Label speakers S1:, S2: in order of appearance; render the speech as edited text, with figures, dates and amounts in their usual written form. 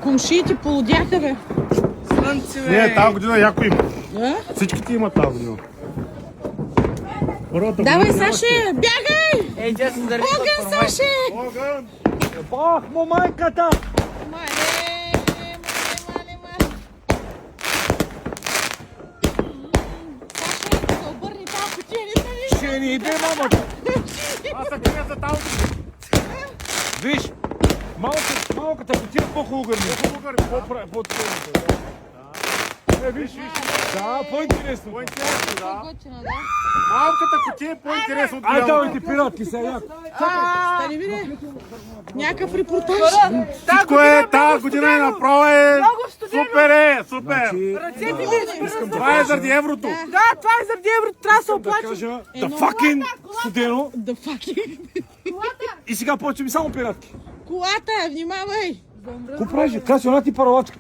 S1: Комшиите полудяха, бе.
S2: Слънце, бе.
S3: Не, тази година яко има.
S1: А?
S3: Всичките имат тази година. Първата
S1: Давай,
S3: година
S1: Саше, бягай!
S2: Ей, тя се държи
S1: Огън, Саше!
S3: Огън!
S4: Бах му майката!
S1: Мале. Саше, да обърни тази кутия, не съм виждал.
S4: Ще ни иде мамата!
S3: Аз съм човек за тази година.
S4: Виж, малката кутия по-хубаво гърми.
S3: Българ, по-трудното.
S4: Виж. Да, по-интересно.
S3: По-интересно, да.
S1: Готина, да.
S3: Малката кутия е по-интересно от
S4: Ай,
S3: голямата.
S4: давайте пиратки сега яко.
S1: Стани, виде. Някакъв репортаж.
S3: Всичко е, тази година е направо е... Супер е, супер!
S2: Ръцете ми.
S3: Това е заради еврото.
S2: Да, това е заради еврото. Трябва да се
S4: Да
S2: оплача.
S4: кажа, да fucking студено.
S1: Да факи.
S4: И сега почваме само пиратки.
S1: Колата, внимавай.
S4: Какво правиш? Краси, она ти паралачка.